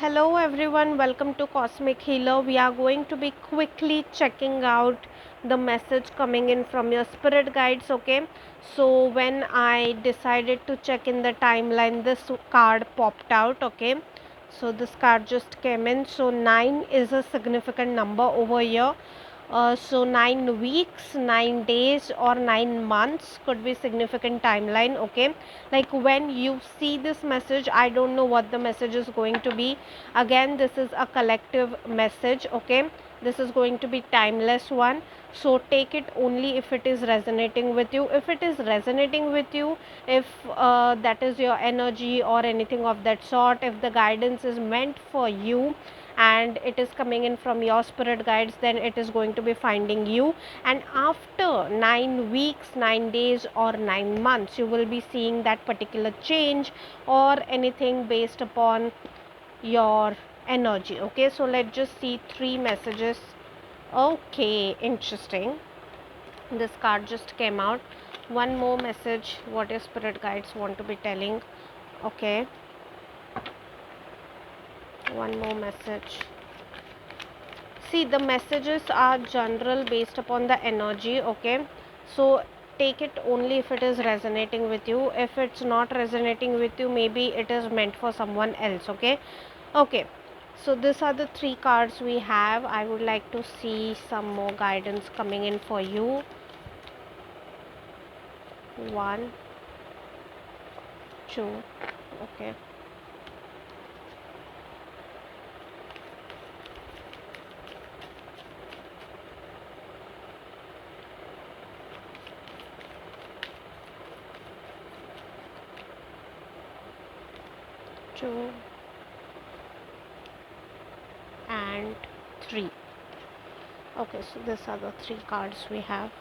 Hello everyone, welcome to Cosmic Healer. We are going to be quickly checking out the message coming in from your spirit guides. Okay, so when I decided to check in the timeline, this card popped out. Okay, so this card just came in. So 9 is a significant number over here. So 9 weeks, 9 days, or 9 months could be significant timeline. Okay, like when you see this message, I don't know what the message is going to be. Again, this is a collective message. Okay, this is going to be timeless one, so take it only if it is resonating with you. If it is resonating with you, if that is your energy or anything of that sort, if the guidance is meant for you and it is coming in from your spirit guides, then it is going to be finding you. And after 9 weeks, 9 days, or 9 months, you will be seeing that particular change or anything based upon your energy. Okay, so let's just see three messages. Okay, interesting. This card just came out. One more message, what your spirit guides want to be telling. Okay, one more message. See, the messages are general based upon the energy. Okay, so take it only if it is resonating with you. If it's not resonating with you, maybe it is meant for someone else. Okay, okay, so these are the three cards we have. I would like to see some more guidance coming in for you. One, two, okay, two and three. Okay, so these are the three cards we have.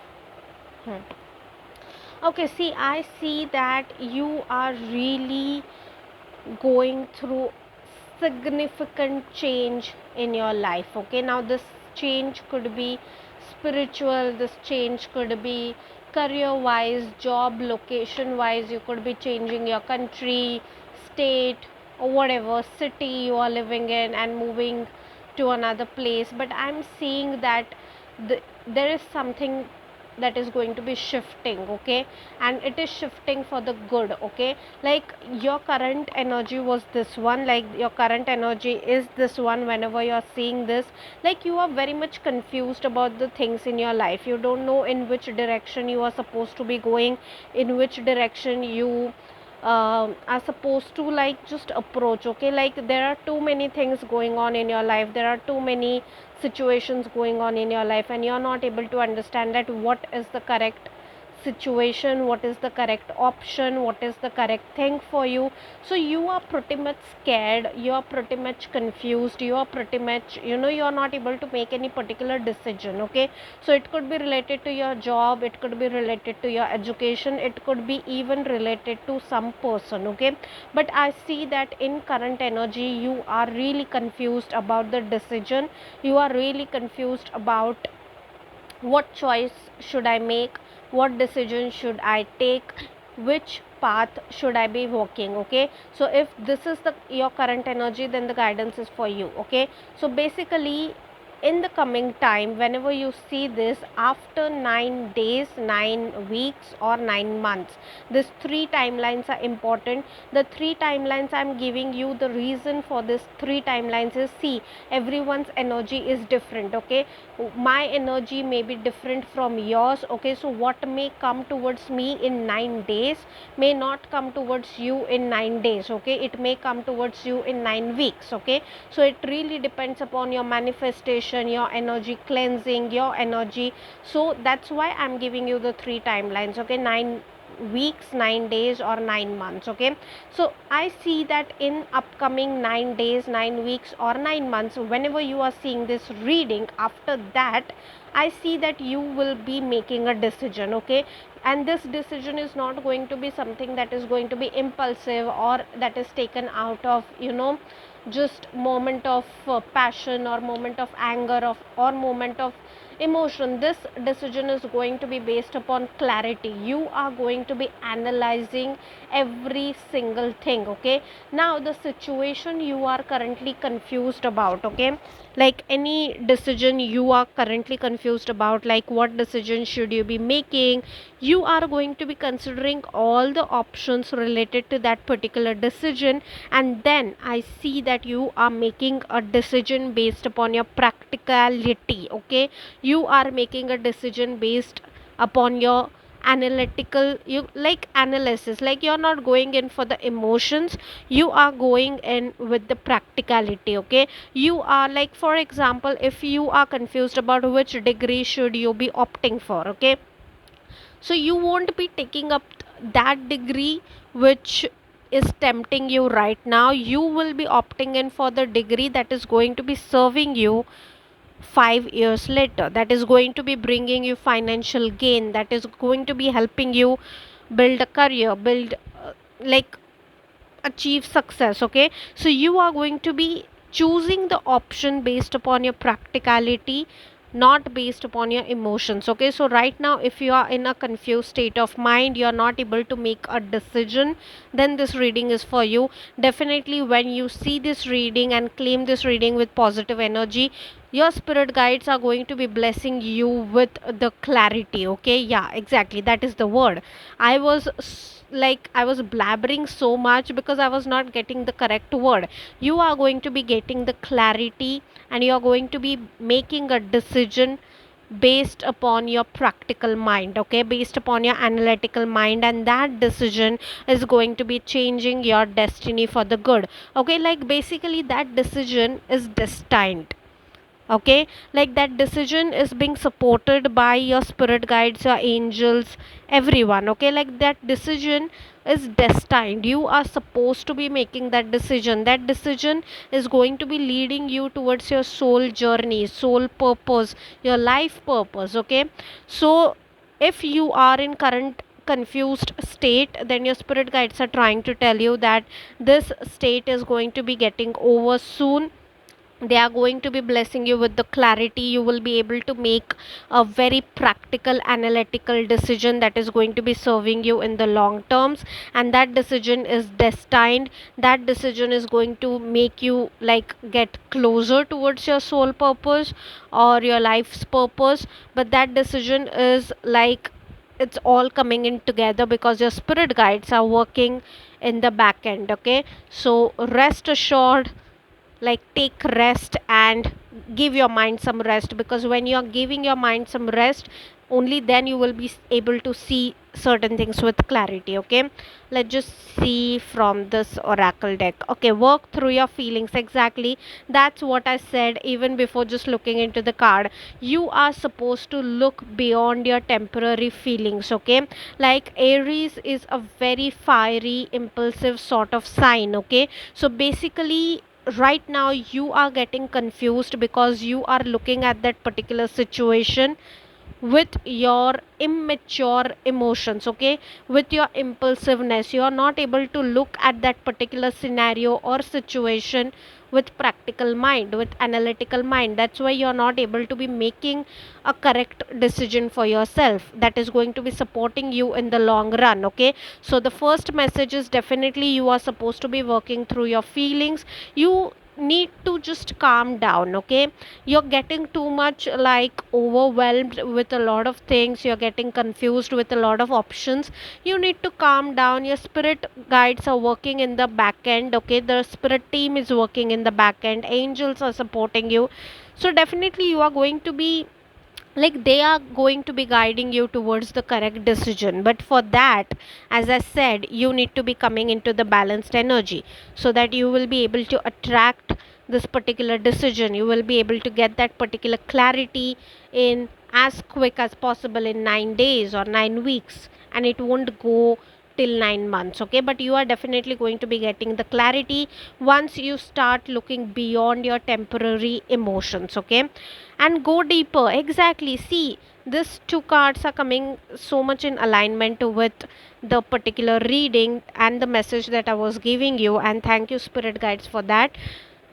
Okay, see, I see that you are really going through significant change in your life. Okay, now this change could be spiritual, this change could be career wise, job location wise. You could be changing your country, state, or whatever city you are living in and moving to another place. But I'm seeing that there is something that is going to be shifting. Okay, and it is shifting for the good. Okay, like your current energy was this one, like your current energy is this one. Whenever you are seeing this, like you are very much confused about the things in your life. You don't know in which direction you are supposed to be going, in which direction you are supposed to like just approach. Okay, like there are too many things going on in your life, there are too many situations going on in your life, and you're not able to understand that what is the correct situation, what is the correct option, what is the correct thing for you. So you are pretty much scared, you are pretty much confused, you are pretty much, you're not able to make any particular decision. Okay, so it could be related to your job, it could be related to your education, it could be even related to some person. Okay, but I see that in current energy you are really confused about the decision, you are really confused about what choice should I make, what decision should I take, which path should I be walking. Okay, so if this is the your current energy, then the guidance is for you. Okay, so basically in the coming time, whenever you see this, after 9 days, 9 weeks, or 9 months, these three timelines are important. The three timelines I'm giving you, the reason for this three timelines is, see, everyone's energy is different. Okay, my energy may be different from yours. Okay, so what may come towards me in 9 days may not come towards you in 9 days. Okay, it may come towards you in 9 weeks. Okay, so it really depends upon your manifestation, your energy cleansing, your energy. So that's why I'm giving you the three timelines. Okay, 9 weeks, 9 days, or 9 months. Okay, so I see that in upcoming 9 days, 9 weeks, or 9 months, whenever you are seeing this reading, after that I see that you will be making a decision. Okay, and this decision is not going to be something that is going to be impulsive, or that is taken out of just moment of passion, or moment of anger, or moment of emotion. This decision is going to be based upon clarity. You are going to be analyzing every single thing. Okay, now the situation you are currently confused about, okay, like any decision you are currently confused about, like what decision should you be making, you are going to be considering all the options related to that particular decision, and then I see that you are making a decision based upon your practicality. Okay, you are making a decision based upon your analytical, you like analysis, like you're not going in for the emotions, you are going in with the practicality. Okay, you are like, for example, if you are confused about which degree should you be opting for, okay, so you won't be taking up that degree which is tempting you right now. You will be opting in for the degree that is going to be serving you 5 years later, that is going to be bringing you financial gain, that is going to be helping you build a career, build like achieve success. Okay, so you are going to be choosing the option based upon your practicality, not based upon your emotions. Okay, so right now if you are in a confused state of mind, you are not able to make a decision, then this reading is for you. Definitely when you see this reading and claim this reading with positive energy, your spirit guides are going to be blessing you with the clarity. Okay, yeah, exactly, that is the word. I was like I was blabbering so much because I was not getting the correct word. You are going to be getting the clarity, and you are going to be making a decision based upon your practical mind. Okay, based upon your analytical mind, and that decision is going to be changing your destiny for the good. Okay, like basically that decision is destined. Okay, like that decision is being supported by your spirit guides, your angels, everyone. Okay, like that decision is destined, you are supposed to be making that decision. That decision is going to be leading you towards your soul journey, soul purpose, your life purpose. Okay, so if you are in current confused state, then your spirit guides are trying to tell you that this state is going to be getting over soon. They are going to be blessing you with the clarity. You will be able to make a very practical analytical decision that is going to be serving you in the long terms, and that decision is destined. That decision is going to make you like get closer towards your soul purpose or your life's purpose. But that decision is like it's all coming in together because your spirit guides are working in the back end. Okay, so rest assured, like take rest and give your mind some rest, because when you are giving your mind some rest, only then you will be able to see certain things with clarity. Okay, let's just see from this oracle deck. Okay, work through your feelings. Exactly, that's what I said even before just looking into the card. You are supposed to look beyond your temporary feelings. Okay, like Aries is a very fiery impulsive sort of sign. Okay, so basically right now you are getting confused because you are looking at that particular situation with your immature emotions. Okay, with your impulsiveness, you are not able to look at that particular scenario or situation with practical mind, with analytical mind. That's why you are not able to be making a correct decision for yourself that is going to be supporting you in the long run. Okay, so the first message is definitely you are supposed to be working through your feelings. You need to just calm down. Okay, you're getting too much like overwhelmed with a lot of things, you're getting confused with a lot of options. You need to calm down. Your spirit guides are working in the back end. Okay, the spirit team is working in the back end, angels are supporting you. So definitely you are going to be like they are going to be guiding you towards the correct decision. But for that, as I said, you need to be coming into the balanced energy so that you will be able to attract this particular decision. You will be able to get that particular clarity in as quick as possible, in 9 days or 9 weeks, and it won't go till 9 months. Okay, but you are definitely going to be getting the clarity once you start looking beyond your temporary emotions. Okay, and go deeper. Exactly, see, these two cards are coming so much in alignment with the particular reading and the message that I was giving you, and thank you spirit guides for that.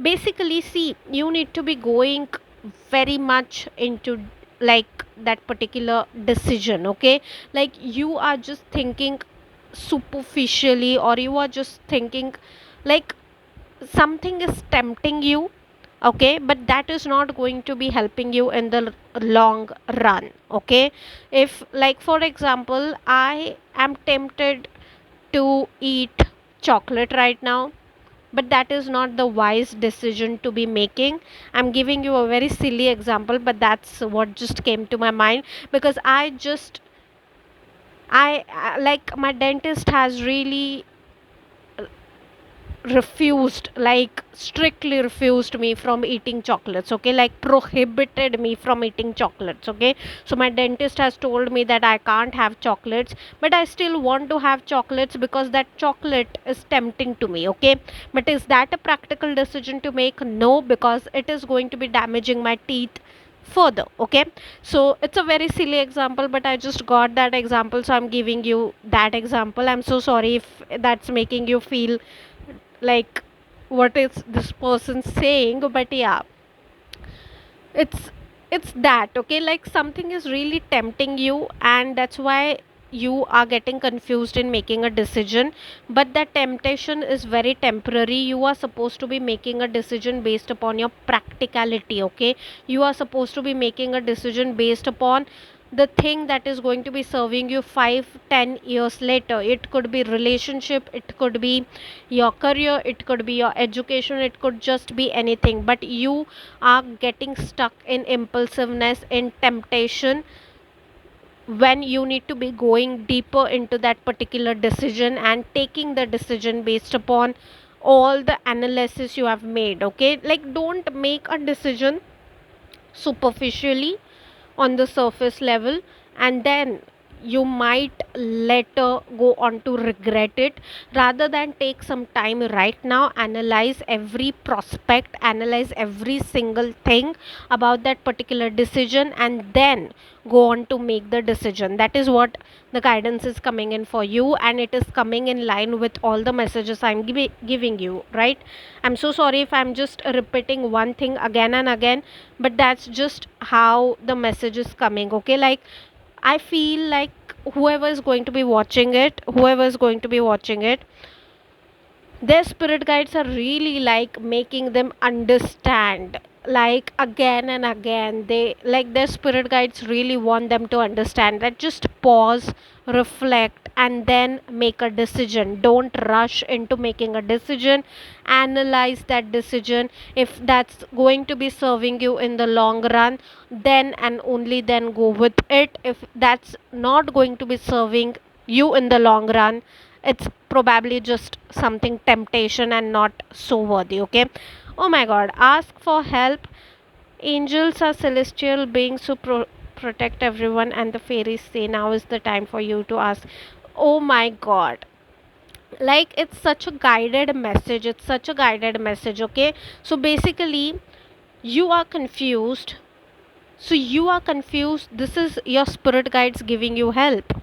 Basically, see, you need to be going very much into like that particular decision. Okay, like you are just thinking superficially, or you are just thinking like something is tempting you. Okay, but that is not going to be helping you in the long run. Okay, if like for example I am tempted to eat chocolate right now, but that is not the wise decision to be making. I'm giving you a very silly example, but that's what just came to my mind, because like my dentist has really refused, like strictly refused me from eating chocolates. Okay, like prohibited me from eating chocolates. Okay, so my dentist has told me that I can't have chocolates, but I still want to have chocolates because that chocolate is tempting to me. Okay, but is that a practical decision to make? No, because it is going to be damaging my teeth further. Okay, so it's a very silly example, but I just got that example, so I'm giving you that example. I'm so sorry if that's making you feel like what is this person saying, but yeah, it's it's that. Okay, like something is really tempting you, and that's why you are getting confused in making a decision. But that temptation is very temporary. You are supposed to be making a decision based upon your practicality. Okay, you are supposed to be making a decision based upon the thing that is going to be serving you 5-10 years later. It could be relationship, it could be your career, it could be your education, it could just be anything, but you are getting stuck in impulsiveness, in temptation, when you need to be going deeper into that particular decision and taking the decision based upon all the analysis you have made. Okay, like don't make a decision superficially on the surface level, and then you might later go on to regret it. Rather than take some time right now, analyze every prospect, analyze every single thing about that particular decision, and then go on to make the decision. That is what the guidance is coming in for you, and it is coming in line with all the messages I'm giving you, right? I'm so sorry if I'm just repeating one thing again and again, but that's just how the message is coming. Okay, like I feel like whoever is going to be watching it, whoever is going to be watching it, their spirit guides are really like making them understand, like again and again. They like their spirit guides really want them to understand that just pause, reflect, and then make a decision. Don't rush into making a decision. Analyze that decision. If that's going to be serving you in the long run, then and only then go with it. If that's not going to be serving you in the long run, it's probably just something temptation and not so worthy. Okay, oh my god, ask for help. Angels are celestial beings who protect everyone, and the fairies say now is the time for you to ask. Oh my god, like it's such a guided message, it's such a guided message. Okay, so basically you are confused. This is your spirit guides giving you help.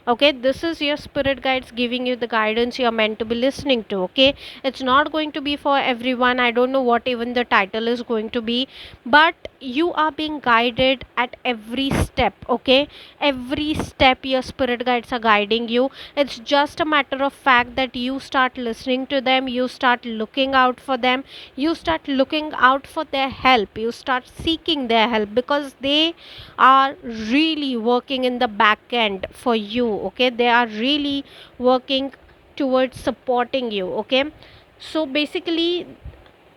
Okay, this is your spirit guides giving you the guidance you are meant to be listening to. Okay, it's not going to be for everyone. I don't know what even the title is going to be, but you are being guided at every step. Okay, every step your spirit guides are guiding you. It's just a matter of fact that you start listening to them, you start looking out for them, you start looking out for their help, you start seeking their help, because they are really working in the back end for you. Okay, they are really working towards supporting you. Okay, so basically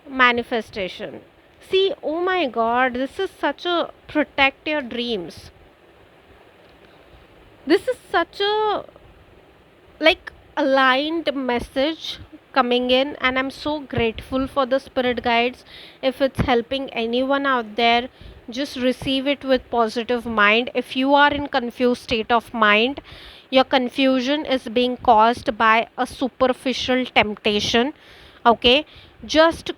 manifestation. See, oh my god, this is such a protect your dreams. This is such a like aligned message coming in, and I'm so grateful for the spirit guides. If it's helping anyone out there, just receive it with positive mind. If you are in confused state of mind, your confusion is being caused by a superficial temptation. Okay, just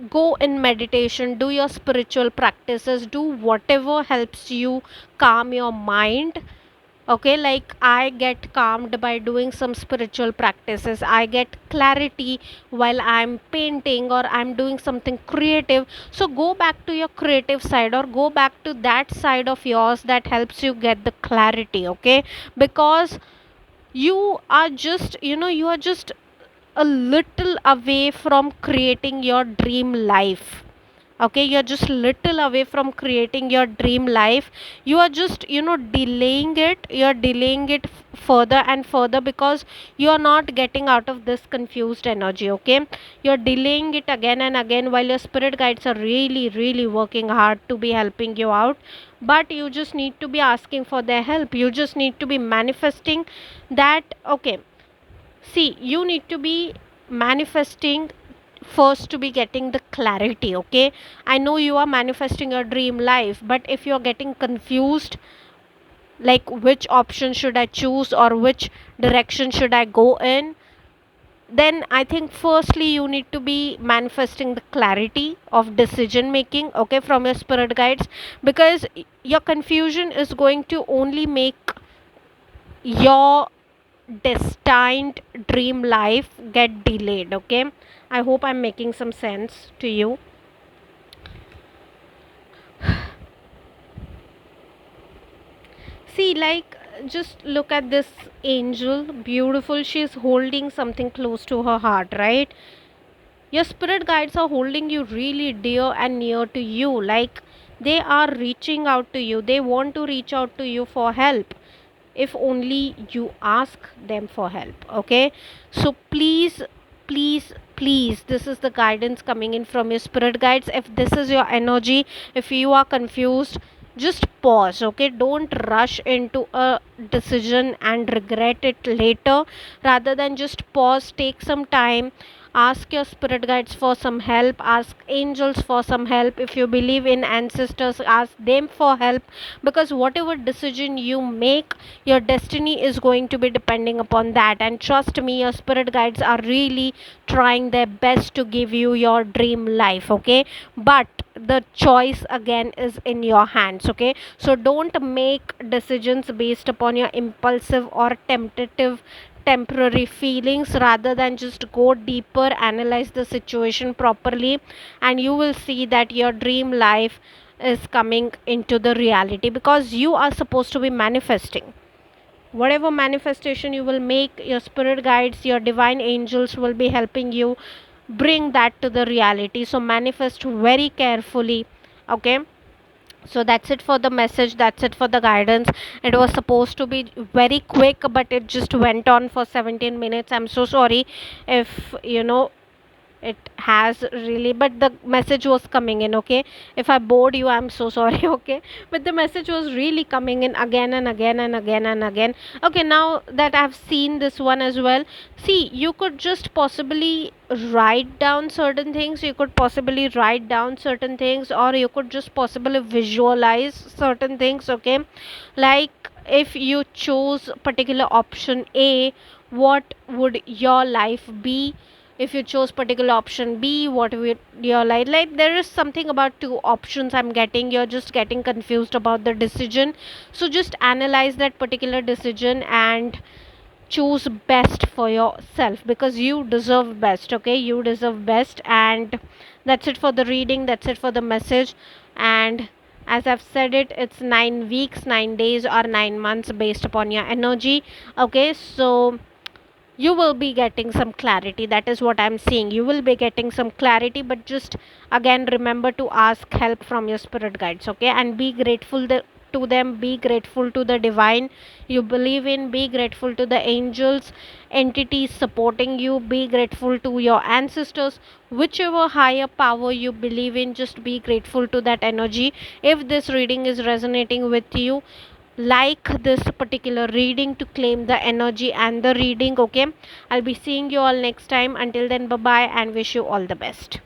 go in meditation, do your spiritual practices, do whatever helps you calm your mind, Okay, like I get calmed by doing some spiritual practices, I get clarity while I'm painting or I'm doing something creative. So go back to your creative side, or go back to that side of yours that helps you get the clarity. Okay, because you are just, you are just a little away from creating your dream life. Okay, you're just little away from creating your dream life. You are just, delaying it. You're delaying it further and further because you are not getting out of this confused energy. Okay, you're delaying it again and again while your spirit guides are really, really working hard to be helping you out. But you just need to be asking for their help. You just need to be manifesting that. Okay, see, you need to be manifesting first to be getting the clarity. Okay, I know you are manifesting your dream life, but if you're getting confused, like which option should I choose or which direction should I go in, then I think firstly you need to be manifesting the clarity of decision making, okay, from your spirit guides, because your confusion is going to only make your destined dream life get delayed. Okay, I hope I'm making some sense to you. See, like, just look at this angel, beautiful. She's holding something close to her heart, right? Your spirit guides are holding you really dear and near to you. Like, they are reaching out to you, they want to reach out to you for help if only you ask them for help. Okay, so please, please, this is the guidance coming in from your spirit guides. If this is your energy, if you are confused, just pause. Okay, don't rush into a decision and regret it later. Rather than just pause, take some time, ask your spirit guides for some help, ask angels for some help. If you believe in ancestors, ask them for help, because whatever decision you make, your destiny is going to be depending upon that. And trust me, your spirit guides are really trying their best to give you your dream life. Okay, but the choice again is in your hands. Okay, so don't make decisions based upon your impulsive or tentative temporary feelings. Rather than just go deeper, analyze the situation properly, and you will see that your dream life is coming into the reality, because you are supposed to be manifesting. Whatever manifestation you will make, your spirit guides, your divine angels will be helping you bring that to the reality. So manifest very carefully. Okay, so that's it for the message, that's it for the guidance. It was supposed to be very quick, but it just went on for 17 minutes. I'm so sorry if it has really, but the message was coming in. Okay, if I bored you, I'm so sorry. Okay, but the message was really coming in again and again and again and again. Okay, now that I've seen this one as well, see, you could just possibly write down certain things, you could possibly write down certain things, or you could just possibly visualize certain things. Okay, like if you choose particular option A, what would your life be? If you chose particular option B, what would your like there is something about two options I'm getting, you're just getting confused about the decision. So just analyze that particular decision and choose best for yourself, because you deserve best. Okay, you deserve best. And that's it for the reading, that's it for the message. And as I've said it, it's 9 weeks, 9 days, or 9 months based upon your energy. Okay, so you will be getting some clarity, that is what I'm seeing. You will be getting some clarity, but just again remember to ask help from your spirit guides. Okay, and be grateful to them, be grateful to the divine you believe in, be grateful to the angels, entities supporting you, be grateful to your ancestors, whichever higher power you believe in, just be grateful to that energy. If this reading is resonating with you, like this particular reading to claim the energy and the reading. Okay, I'll be seeing you all next time. Until then, bye bye, and wish you all the best.